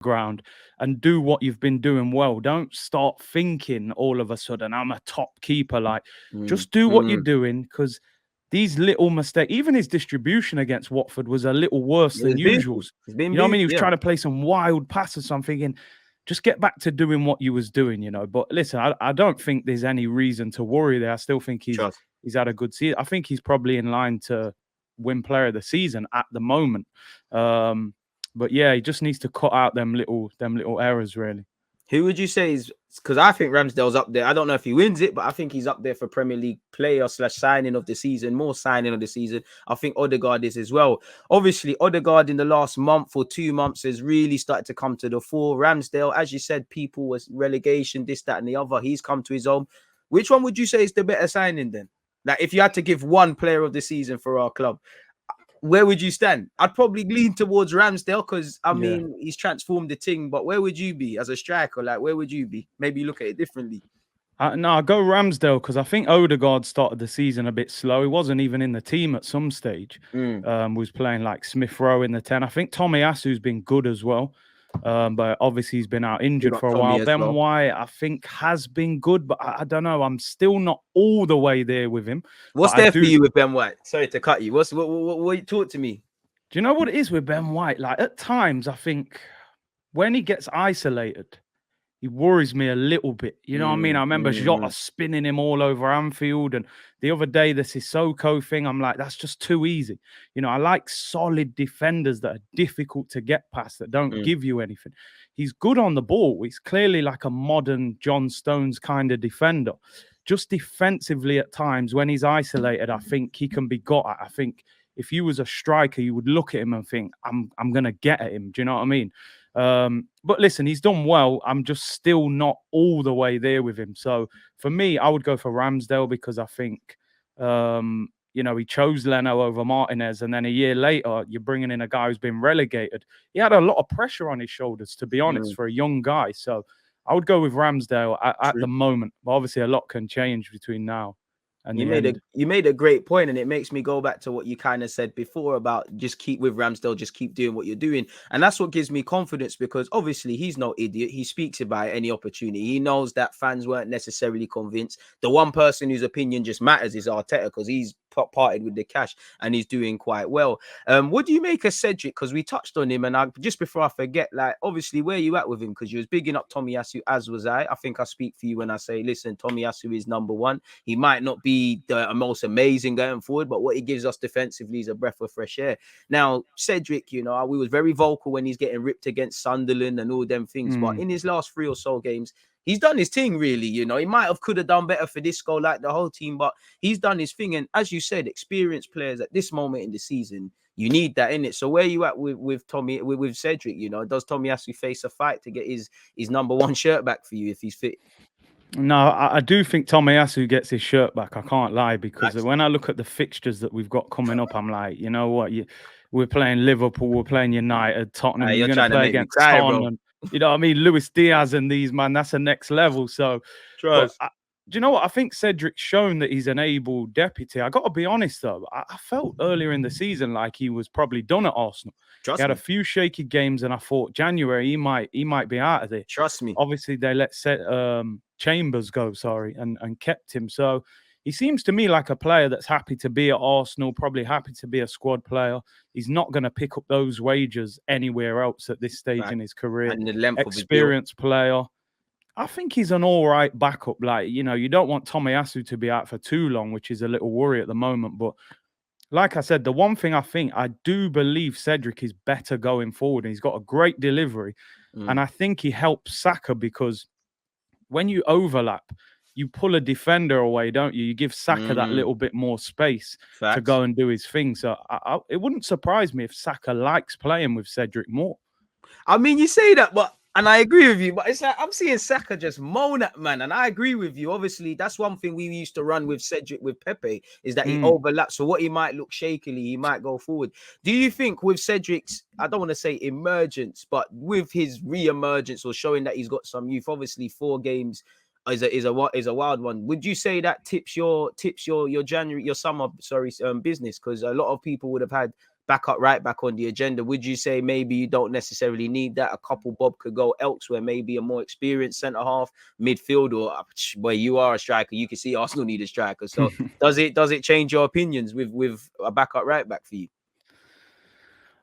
ground and do what you've been doing well. Don't start thinking all of a sudden, I'm a top keeper. Like, just do what you're doing, because these little mistakes, even his distribution against Watford was a little worse than usual. It's been You know what I mean? He was yeah. trying to play some wild passes. So I'm thinking, just get back to doing what you was doing, you know. But listen, I don't think there's any reason to worry there. I still think he's had a good season. I think he's probably in line to win player of the season at the moment. But yeah, he just needs to cut out them little errors, really. Who would you say is, because I think Ramsdale's up there. I don't know if he wins it, but I think he's up there for Premier League player / signing of the season, more signing of the season. I think Odegaard is as well. Obviously, Odegaard in the last month or 2 months has really started to come to the fore. Ramsdale, as you said, people was relegation, this, that, and the other. He's come to his own. Which one would you say is the better signing then? Like, if you had to give one player of the season for our club, where would you stand? I'd probably lean towards Ramsdale because, I mean, he's transformed the thing. But where would you be as a striker? Like, where would you be? Maybe look at it differently. No, I go Ramsdale because I think Odegaard started the season a bit slow. He wasn't even in the team at some stage. Was playing like Smith Rowe in the 10. I think Tomiyasu's been good as well. But obviously he's been out injured for a while. Ben White, I think, has been good, but I don't know. I'm still not all the way there with him. What's there for you with Ben White? Sorry to cut you. What talk to me? Do you know what it is with Ben White? Like, at times, I think when he gets isolated, he worries me a little bit. You know what I mean? I remember Jota spinning him all over Anfield. And the other day, the Sissoko thing, I'm like, that's just too easy. You know, I like solid defenders that are difficult to get past, that don't give you anything. He's good on the ball. He's clearly like a modern John Stones kind of defender. Just defensively at times, when he's isolated, I think he can be got at. I think if you was a striker, you would look at him and think, I'm going to get at him. Do you know what I mean? But listen, he's done well. I'm just still not all the way there with him. So for me, I would go for Ramsdale because I think, you know, he chose Leno over Martinez. And then a year later, you're bringing in a guy who's been relegated. He had a lot of pressure on his shoulders, to be honest, for a young guy. So I would go with Ramsdale at the moment. But obviously, a lot can change between now. And you made a great point, and it makes me go back to what you kind of said before about just keep with Ramsdale, just keep doing what you're doing. And that's what gives me confidence, because obviously he's no idiot. He speaks about any opportunity. He knows that fans weren't necessarily convinced. The one person whose opinion just matters is Arteta, because he's parted with the cash and he's doing quite well. What do you make of Cedric? Because we touched on him, and just before I forget, like, obviously, where are you at with him? Because you was bigging up Tomiyasu, as was I. I think I speak for you when I say, listen, Tomiyasu is number one. He might not be the most amazing going forward, but what he gives us defensively is a breath of fresh air. Now, Cedric, you know, we was very vocal when he's getting ripped against Sunderland and all them things, but in his last 3 or so games, he's done his thing, really. You know, he could have done better for this goal, like the whole team, but he's done his thing. And as you said, experienced players at this moment in the season, you need that in it. So where are you at with Cedric? You know, does Tomiyasu face a fight to get his number one shirt back for you if he's fit? No, I do think Tomiyasu gets his shirt back. I can't lie, because when I look at the fixtures that we've got coming up, I'm like, you know what? We're playing Liverpool, we're playing United, Tottenham. You're going to play against Tottenham. You know what I mean? Luis Diaz and these, man, that's the next level. So, do you know what? I think Cedric's shown that he's an able deputy. I got to be honest, though. I felt earlier in the season like he was probably done at Arsenal. He had a few shaky games, and I thought January he might be out of there. Trust me. Obviously, they let Chambers go, and kept him. So he seems to me like a player that's happy to be at Arsenal, probably happy to be a squad player. He's not going to pick up those wages anywhere else at this stage in his career. And the length experienced player. I think he's an all right backup. Like, you know, you don't want Tomiyasu to be out for too long, which is a little worry at the moment. But like I said, the one thing I do believe Cedric is better going forward. And he's got a great delivery. And I think he helps Saka, because when you overlap, you pull a defender away, don't you? You give Saka that little bit more space to go and do his thing. So it wouldn't surprise me if Saka likes playing with Cedric more. I mean, you say that, and I agree with you, but it's like I'm seeing Saka just moan at man, and I agree with you. Obviously, that's one thing we used to run with Cedric, with Pepe, is that he overlaps. So what he might look shakily, he might go forward. Do you think with Cedric's, I don't want to say emergence, but with his re-emergence or showing that he's got some youth, obviously 4 games is a wild one. Would you say that tips your summer business? Because a lot of people would have had backup right back on the agenda. Would you say maybe you don't necessarily need that? A couple bob could go elsewhere, maybe a more experienced centre half, midfield, or where you are a striker, you can see Arsenal need a striker. So does it change your opinions with a backup right back for you?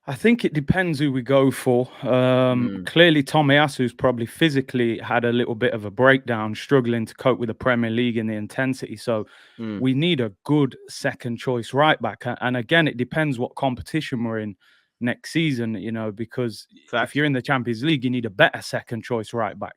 I think it depends who we go for. Clearly, Tomiyasu's probably physically had a little bit of a breakdown, struggling to cope with the Premier League and the intensity. So we need a good second choice right back. And again, it depends what competition we're in next season, because if you're in the Champions League, you need a better second choice right back.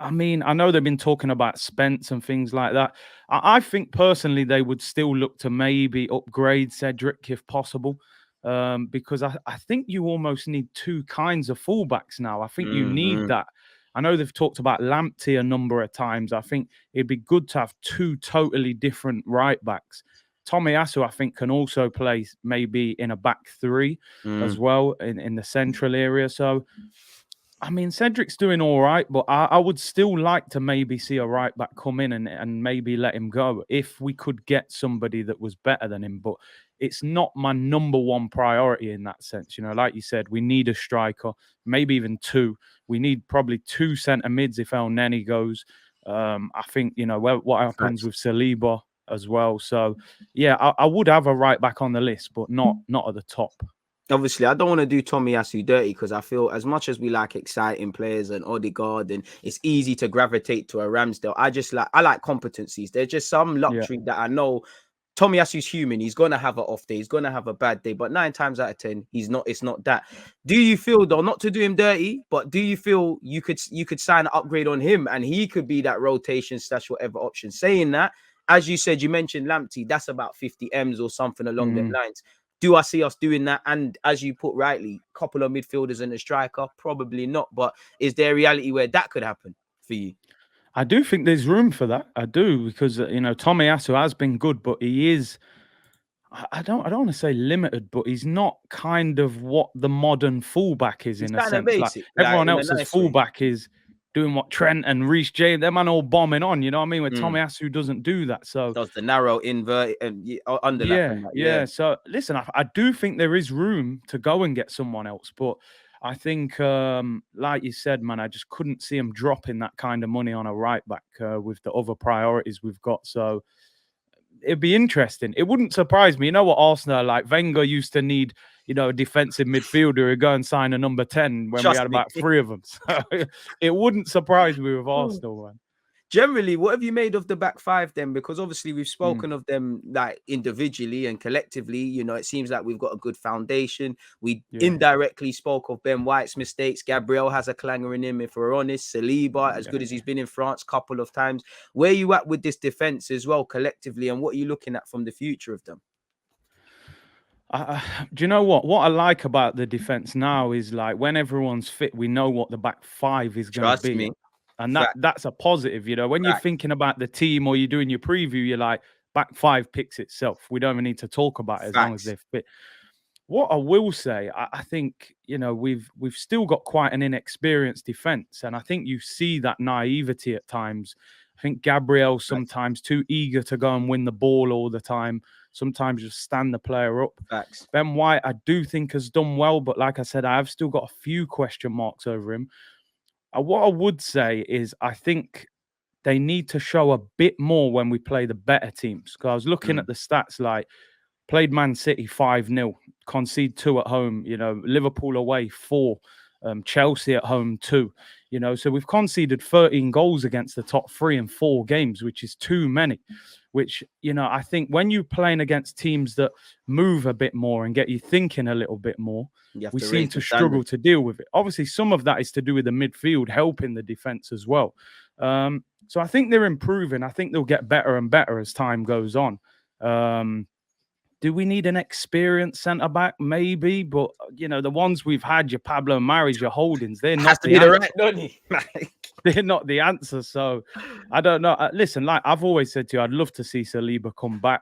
I mean, I know they've been talking about Spence and things like that. I think personally they would still look to maybe upgrade Cedric if possible, because I think you almost need two kinds of fullbacks now. I think you need that. I know they've talked about Lamptey a number of times. I think it'd be good to have two totally different right backs. Tomiyasu, I think, can also play maybe in a back three as well in the central area. So, I mean, Cedric's doing all right, but I would still like to maybe see a right back come in and maybe let him go if we could get somebody that was better than him. But it's not my number one priority in that sense. Like you said, we need a striker, maybe even two. We need probably two centre mids if El Neni goes. I think, what happens with Saliba as well. So, yeah, I would have a right back on the list, but not at the top. Obviously, I don't want to do Tomiyasu dirty because I feel as much as we like exciting players and Odegaard, and it's easy to gravitate to a Ramsdale. I like competencies. There's just some luxury that I know. Tomiyasu's human. He's gonna have an off day. He's gonna have a bad day. But 9 times out of 10, he's not. It's not that. Do you feel though, not to do him dirty, but do you feel you could sign an upgrade on him and he could be that rotation / whatever option? Saying that, as you said, you mentioned Lamptey. That's about 50 M's or something along them lines. Do I see us doing that? And as you put rightly, a couple of midfielders and a striker, probably not. But is there a reality where that could happen for you? I do think there's room for that. I do, because Tomiyasu has been good, but he is. I don't want to say limited, but he's not kind of what the modern fullback is in a sense. Basic, like everyone else's fullback is doing what Trent and Reece James, them man all bombing on. You know what I mean? Where Tomiyasu doesn't do that. So does the narrow invert and underlap. Yeah. So listen, I do think there is room to go and get someone else, but I think, like you said, man, I just couldn't see him dropping that kind of money on a right back with the other priorities we've got. So it'd be interesting. It wouldn't surprise me. You know what Arsenal are like? Wenger used to need, a defensive midfielder who go and sign a number 10 when we had about 3 of them. So it wouldn't surprise me with Arsenal, man. Generally, what have you made of the back five then? Because obviously we've spoken of them like individually and collectively. It seems like we've got a good foundation. We indirectly spoke of Ben White's mistakes. Gabriel has a clanger in him, if we're honest. Saliba, as good as he's been in France a couple of times. Where are you at with this defense as well, collectively? And what are you looking at from the future of them? Do you know what? What I like about the defense now is like when everyone's fit, we know what the back five is going to be. Me. And that's a positive, when you're thinking about the team or you're doing your preview, you're like, back five picks itself. We don't even need to talk about it as long as they're fit. What I will say, I think, we've still got quite an inexperienced defense. And I think you see that naivety at times. I think Gabriel sometimes too eager to go and win the ball all the time. Sometimes just stand the player up. Ben White, I do think has done well. But like I said, I have still got a few question marks over him. What I would say is I think they need to show a bit more when we play the better teams. Because I was looking at the stats, like played Man City 5-0, concede 2 at home, Liverpool away 4, Chelsea at home 2, so we've conceded 13 goals against the top 3 in 4 games, which is too many, which, I think when you're playing against teams that move a bit more and get you thinking a little bit more, we seem to struggle to deal with it. Obviously, some of that is to do with the midfield helping the defense as well. So I think they're improving. I think they'll get better and better as time goes on. Do we need an experienced centre-back? Maybe, but, the ones we've had, your Pablo Maris, your Holdings, they're not the answer. They're not the answer, so I don't know. Listen, like I've always said to you, I'd love to see Saliba come back.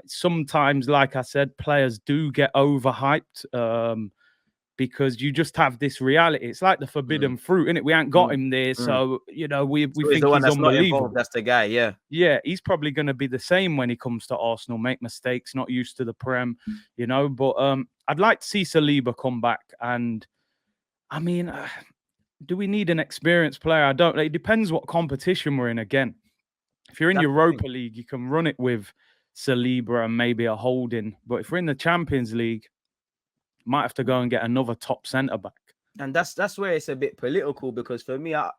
Sometimes, like I said, players do get overhyped. because you just have this reality. It's like the forbidden fruit, innit? We ain't got him there, so we So think the one he's that's not unbelievable. involved, that's the guy, yeah. Yeah, he's probably going to be the same when he comes to Arsenal, make mistakes, not used to the Prem, But I'd like to see Saliba come back. And I mean, do we need an experienced player? I don't. It depends what competition we're in. Again, if you're in Europa League, you can run it with Saliba and maybe a Holding. But if we're in the Champions League, might have to go and get another top centre back. And that's where it's a bit political, because for me, I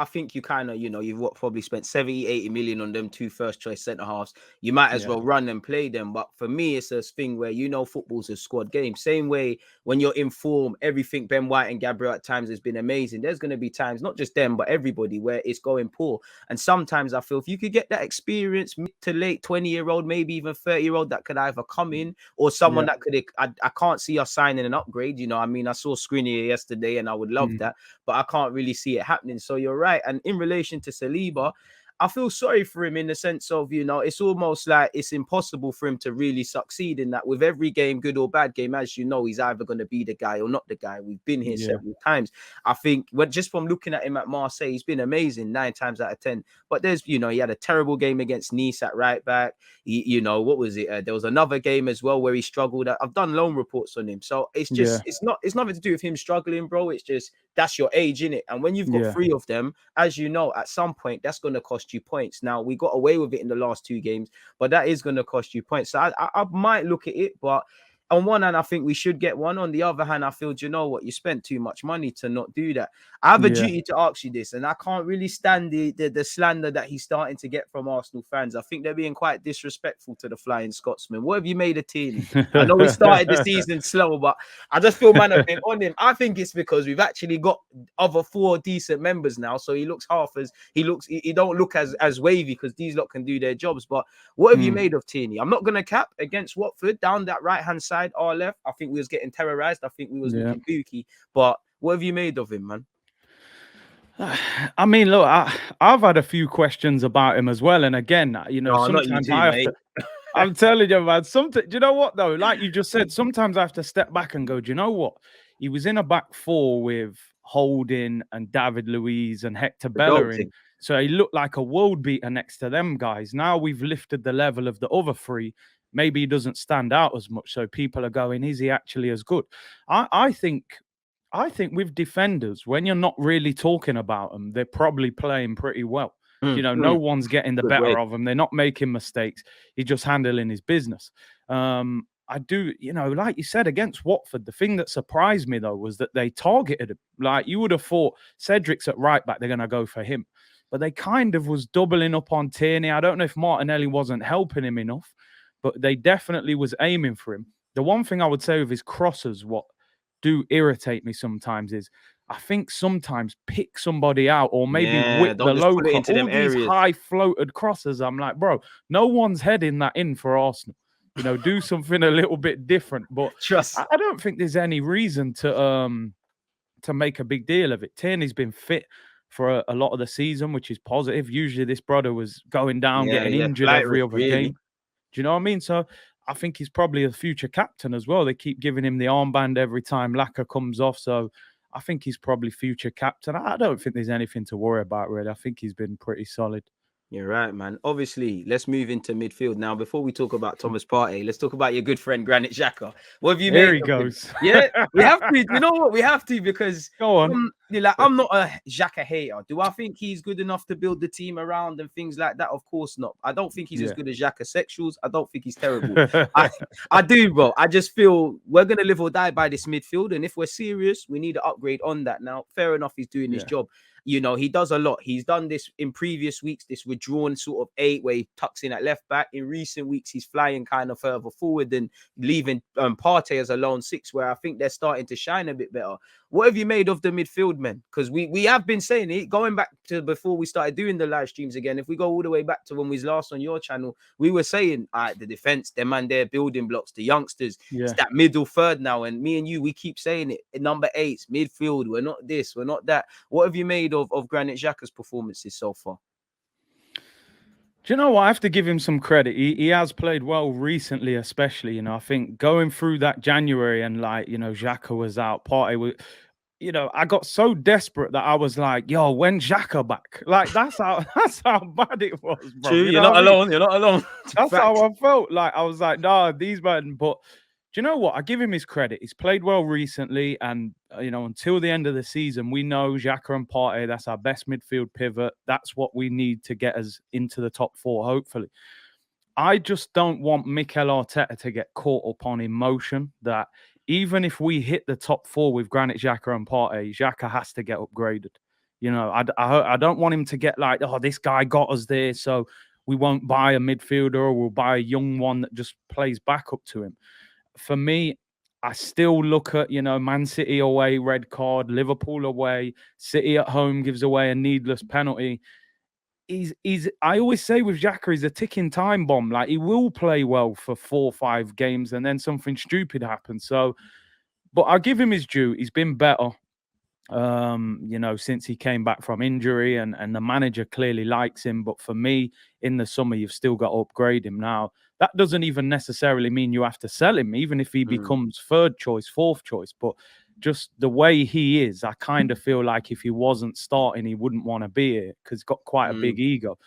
think you kind of, you've probably spent 70, 80 million on them 2 first choice centre halves. You might as well run and play them. But for me, it's a thing where, football's a squad game. Same way when you're in form, everything Ben White and Gabriel at times has been amazing. There's going to be times, not just them, but everybody, where it's going poor. And sometimes I feel if you could get that experience, mid to late 20-year-old, maybe even 30-year-old, that could either come in, or someone that could, I can't see us signing an upgrade. I saw Skriniar yesterday and I would love that, but I can't really see it happening. So you're right. And in relation to Saliba, I feel sorry for him in the sense of, it's almost like it's impossible for him to really succeed in that. With every game, good or bad game, as you know, he's either going to be the guy or not the guy. We've been here several times. I think just from looking at him at Marseille, he's been amazing 9 times out of 10. But there's, he had a terrible game against Nice at right back. What was it? There was another game as well where he struggled. I've done loan reports on him. So it's just, it's nothing to do with him struggling, bro. It's just, that's your age, innit? And when you've got 3 of them, as you know, at some point, that's going to cost you points. Now, we got away with it in the last 2 games, but that is going to cost you points. So I might look at it, but on one hand, I think we should get one. On the other hand, I feel, you spent too much money to not do that. I have a duty to ask you this, and I can't really stand the slander that he's starting to get from Arsenal fans. I think they're being quite disrespectful to the Flying Scotsman. What have you made of Tierney? I know we started the season slow, but I just feel man have been on him. I think it's because we've actually got other 4 decent members now, so he looks he don't look as wavy, because these lot can do their jobs. But what have you made of Tierney? I'm not gonna cap against Watford down that right hand side. Our left, I think we was getting terrorized. I think we was looking booky. But what have you made of him, man? I mean, look, I've had a few questions about him as well. And again, sometimes I have to. I'm telling you, man. Do you know what though? Like you just said, sometimes I have to step back and go, do you know what? He was in a back 4 with Holding and David Luiz and Hector Bellerin. So he looked like a world beater next to them guys. Now we've lifted the level of the other 3. Maybe he doesn't stand out as much. So people are going, is he actually as good? I think with defenders, when you're not really talking about them, they're probably playing pretty well. No one's getting the better of them. They're not making mistakes. He's just handling his business. I do, like you said, against Watford, the thing that surprised me, though, was that they targeted him. Like, you would have thought Cedric's at right back, they're going to go for him. But they kind of was doubling up on Tierney. I don't know if Martinelli wasn't helping him enough, but they definitely was aiming for him. The one thing I would say with his crosses, what do irritate me sometimes, is I think sometimes pick somebody out or maybe whip the low cut. All these high floated crosses, I'm like, bro, no one's heading that in for Arsenal. Do something a little bit different. But I don't think there's any reason to make a big deal of it. Tierney's been fit for a lot of the season, which is positive. Usually this brother was going down, getting injured every other game. Do you know what I mean? So I think he's probably a future captain as well. They keep giving him the armband every time Laka comes off. So I think he's probably future captain. I don't think there's anything to worry about, really. I think he's been pretty solid. You're right, man. Obviously, let's move into midfield now. Before we talk about Thomas Partey, let's talk about your good friend Granit Xhaka. What have you made? There he goes. Yeah, we have to. You know what? We have to, because go on. I'm not a Xhaka hater. Do I think he's good enough to build the team around and things like that? Of course not. I don't think he's as good as Xhaka sexuals. I don't think he's terrible. I do, bro. I just feel we're gonna live or die by this midfield, and if we're serious, we need to upgrade on that. Now, fair enough, he's doing his job. He does a lot. He's done this in previous weeks, this withdrawn sort of 8 where he tucks in at left back. In recent weeks, he's flying kind of further forward and leaving Partey as a lone 6, where I think they're starting to shine a bit better. What have you made of the midfield, man? Because we have been saying it, going back to before we started doing the live streams again. If we go all the way back to when we was last on your channel, we were saying, all right, the defense, them and their building blocks, the youngsters, it's that middle third now. And me and you, we keep saying it. Number 8, midfield, we're not this, we're not that. What have you made of Granit Xhaka's performances so far? Do you know what? I have to give him some credit. He has played well recently, especially. I think going through that January and like, Xhaka was out, Partey was, I got so desperate that I was like, yo, when Xhaka back? Like that's how that's how bad it was, bro. True, You you're know not what I mean? alone. You're not alone. That's Facts. how I felt. Like I was like, nah, these men. But do you know what? I give him his credit. He's played well recently, and until the end of the season, we know Xhaka and Partey. That's our best midfield pivot. That's what we need to get us into the top four, hopefully. I just don't want Mikel Arteta to get caught up on emotion that even if we hit the top four with Granit Xhaka and Partey, Xhaka has to get upgraded. I don't want him to get like, oh, this guy got us there, so we won't buy a midfielder or we'll buy a young one that just plays back up to him. For me, I still look at, Man City away, red card, Liverpool away, City at home gives away a needless penalty. He's I always say with Xhaka, he's a ticking time bomb. Like he will play well for 4 or 5 games and then something stupid happens. So, but I'll give him his due. He's been better, since he came back from injury, and the manager clearly likes him. But for me, in the summer, you've still got to upgrade him. Now, that doesn't even necessarily mean you have to sell him, even if he becomes third choice, fourth choice. But just the way he is, I kind of feel like if he wasn't starting, he wouldn't want to be here because he's got quite a big ego.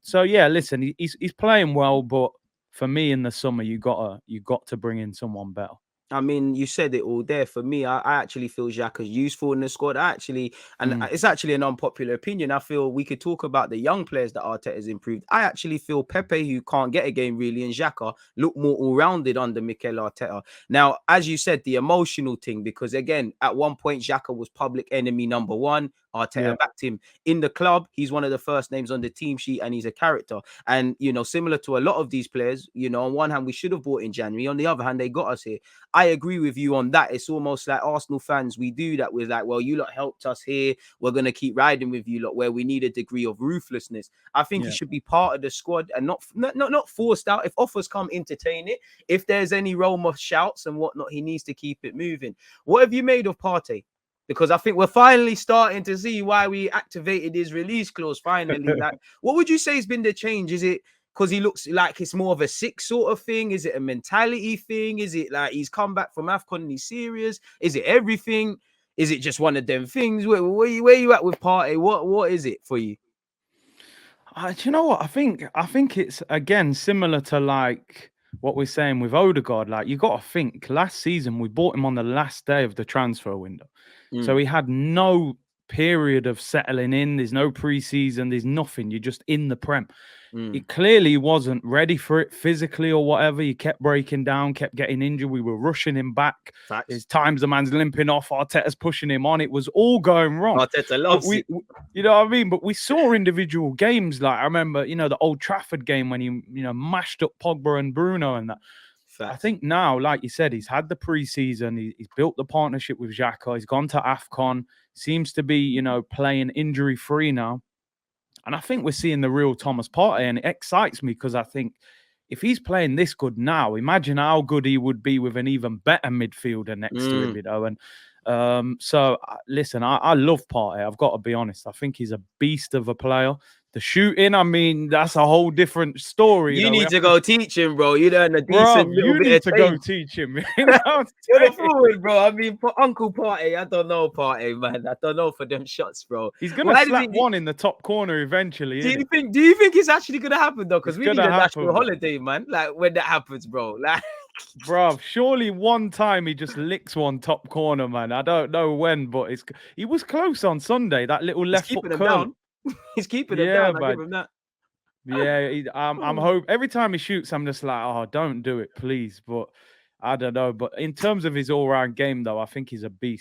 So yeah, listen, he's playing well, but for me in the summer, you got to bring in someone better. I mean, you said it all there. For me, I actually feel Xhaka's useful in the squad. It's actually an unpopular opinion. I feel we could talk about the young players that Arteta has improved. I actually feel Pepe, who can't get a game really, and Xhaka look more all-rounded under Mikel Arteta. Now, as you said, the emotional thing, because again, at one point, Xhaka was public enemy number one. Arteta backed him in the club. He's one of the first names on the team sheet, and he's a character. And, similar to a lot of these players, on one hand, we should have bought in January. On the other hand, they got us here. I agree with you on that. It's almost like Arsenal fans, we do that. We're like, well, you lot helped us here. We're going to keep riding with you lot, where we need a degree of ruthlessness. I think he should be part of the squad and not forced out. If offers come, entertain it. If there's any realm of shouts and whatnot, he needs to keep it moving. What have you made of Partey? Because I think we're finally starting to see why we activated his release clause finally. Like, what would you say has been the change? Is it because he looks like it's more of a sick sort of thing? Is it a mentality thing? Is it like he's come back from AFCON and he's serious? Is it everything? Is it just one of them things? Where you at with Partey? What is it for you? Do you know what? I think it's again similar to like what we're saying with Odegaard. Like you got to think last season we bought him on the last day of the transfer window, so he had no period of settling in. There's no preseason. There's nothing. You're just in the Prem. He clearly wasn't ready for it physically or whatever. He kept breaking down, kept getting injured. We were rushing him back. Facts. There's times the man's limping off. Arteta's pushing him on. It was all going wrong. Arteta loves it. You know what I mean? But we saw individual games. Like I remember, the Old Trafford game when he, mashed up Pogba and Bruno and that. Facts. I think now, like you said, he's had the preseason. He's built the partnership with Xhaka. He's gone to AFCON. Seems to be, playing injury-free now. And I think we're seeing the real Thomas Partey, and it excites me because I think if he's playing this good now, imagine how good he would be with an even better midfielder next to him, And so listen, I love Partey. I've got to be honest. I think he's a beast of a player. The shooting, I mean, that's a whole different story. You need to go teach him, bro. You learn a decent little you bit need of to tape. go teach him. You're the forward, bro. I mean, Uncle Partey, I don't know Partey, man. I don't know for them shots, bro. He's gonna slap one in the top corner eventually. Do you think it's actually gonna happen though? Because we need a national holiday, man. Like when that happens, bro. Like, bro, surely one time he just licks one top corner, man. I don't know when, but he was close on Sunday. That little left foot curl. He's keeping him down. I give him that. Yeah, I'm hope every time he shoots, I'm just like, oh, don't do it, please. But I don't know. But in terms of his all-round game, though, I think he's a beast.